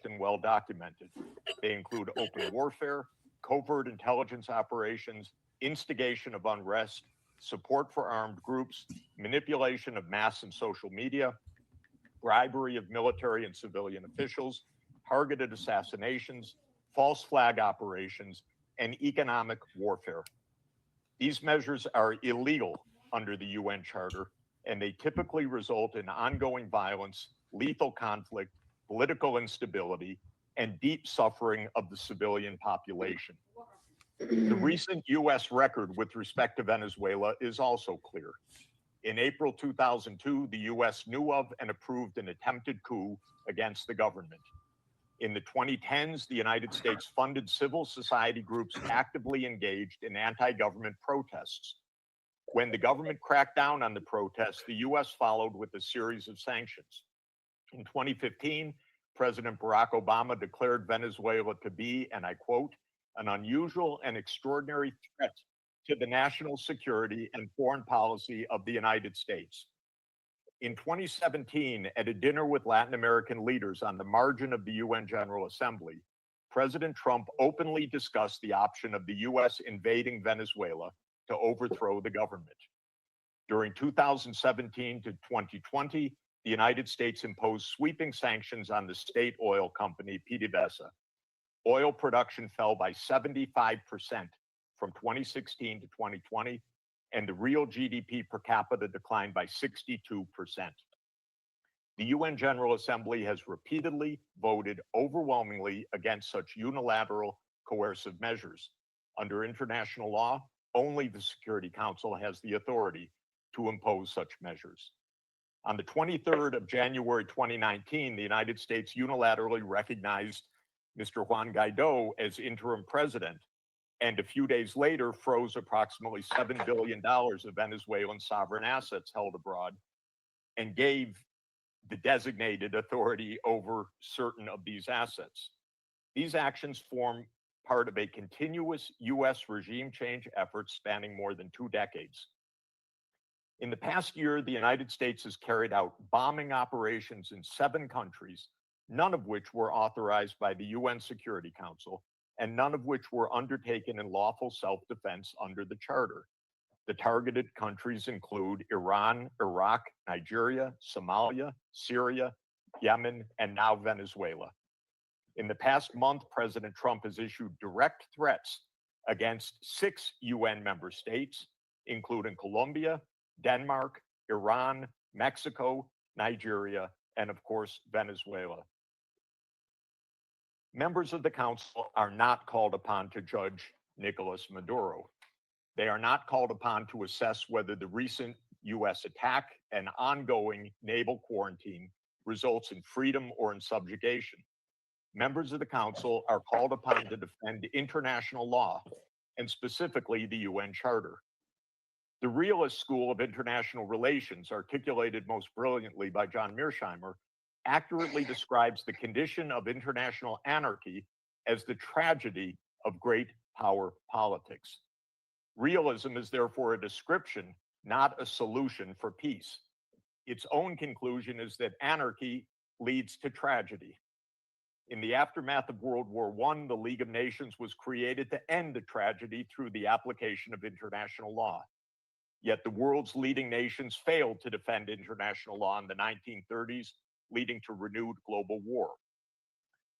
and well documented. They include open warfare, covert intelligence operations, instigation of unrest, support for armed groups, manipulation of mass and social media, bribery of military and civilian officials, targeted assassinations, false flag operations, and economic warfare. These measures are illegal under the UN Charter, and they typically result in ongoing violence, lethal conflict, political instability, and deep suffering of the civilian population. The recent US record with respect to Venezuela is also clear. In April 2002, the US knew of and approved an attempted coup against the government. In the 2010s, the United States funded civil society groups actively engaged in anti-government protests. When the government cracked down on the protests, the US followed with a series of sanctions. In 2015, President Barack Obama declared Venezuela to be, and I quote, an unusual and extraordinary threat to the national security and foreign policy of the United States. In 2017, at a dinner with Latin American leaders on the margin of the UN General Assembly, President Trump openly discussed the option of the US invading Venezuela to overthrow the government. During 2017 to 2020, the United States imposed sweeping sanctions on the state oil company PDVSA. Oil production fell by 75% from 2016 to 2020, and the real GDP per capita declined by 62%. The UN General Assembly has repeatedly voted overwhelmingly against such unilateral coercive measures. Under international law, only the Security Council has the authority to impose such measures. On the 23rd of January 2019, the United States unilaterally recognized Mr. Juan Guaido as interim president, and a few days later froze approximately $7 billion of Venezuelan sovereign assets held abroad and gave the designated authority over certain of these assets. These actions form part of a continuous US regime change effort spanning more than 2 decades. In the past year, the United States has carried out bombing operations in 7 countries, none of which were authorized by the UN Security Council, and none of which were undertaken in lawful self-defense under the Charter. The targeted countries include Iran, Iraq, Nigeria, Somalia, Syria, Yemen, and now Venezuela. In the past month, President Trump has issued direct threats against 6 UN member states, including Colombia, Denmark, Iran, Mexico, Nigeria, and of course, Venezuela. Members of the Council are not called upon to judge Nicolas Maduro. They are not called upon to assess whether the recent US attack and ongoing naval quarantine results in freedom or in subjugation. Members of the Council are called upon to defend international law, and specifically the UN Charter. The realist school of international relations, articulated most brilliantly by John Mearsheimer, accurately describes the condition of international anarchy as the tragedy of great power politics. Realism is therefore a description, not a solution for peace. Its own conclusion is that anarchy leads to tragedy. In the aftermath of World War I, the League of Nations was created to end the tragedy through the application of international law. Yet the world's leading nations failed to defend international law in the 1930s, leading to renewed global war.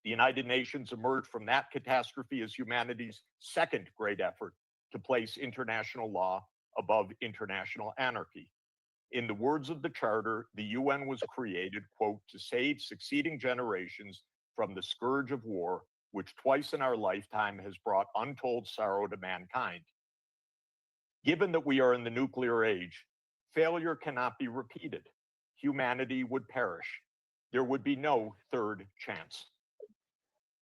The United Nations emerged from that catastrophe as humanity's second great effort to place international law above international anarchy. In the words of the Charter, the UN was created, quote, to save succeeding generations from the scourge of war, which twice in our lifetime has brought untold sorrow to mankind. Given that we are in the nuclear age, failure cannot be repeated. Humanity would perish. There would be no third chance.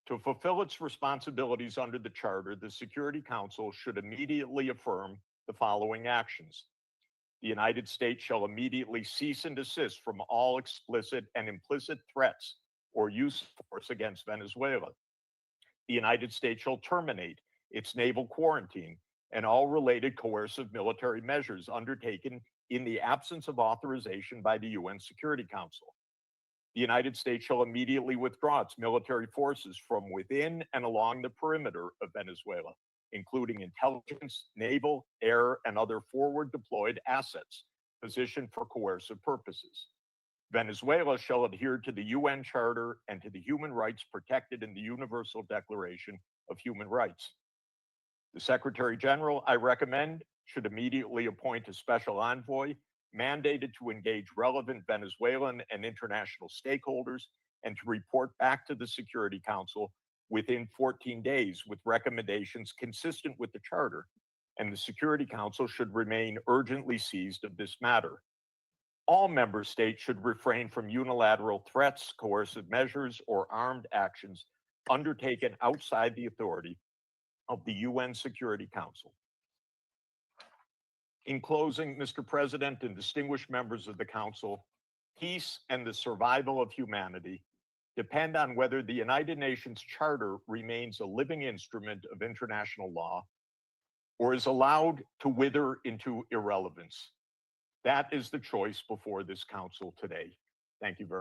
To fulfill its responsibilities under the Charter, the Security Council should immediately affirm the following actions. The United States shall immediately cease and desist from all explicit and implicit threats or use of force against Venezuela. The United States shall terminate its naval quarantine and all related coercive military measures undertaken in the absence of authorization by the UN Security Council. The United States shall immediately withdraw its military forces from within and along the perimeter of Venezuela, including intelligence, naval, air, and other forward deployed assets positioned for coercive purposes. Venezuela shall adhere to the UN Charter and to the human rights protected in the Universal Declaration of Human Rights. The Secretary General, I recommend, should immediately appoint a special envoy mandated to engage relevant Venezuelan and international stakeholders and to report back to the Security Council within 14 days with recommendations consistent with the Charter, and the Security Council should remain urgently seized of this matter. All member states should refrain from unilateral threats, coercive measures, or armed actions undertaken outside the authority of the UN Security Council. In closing, Mr. President and distinguished members of the Council, peace and the survival of humanity depend on whether the United Nations Charter remains a living instrument of international law or is allowed to wither into irrelevance. That is the choice before this Council today. Thank you very much.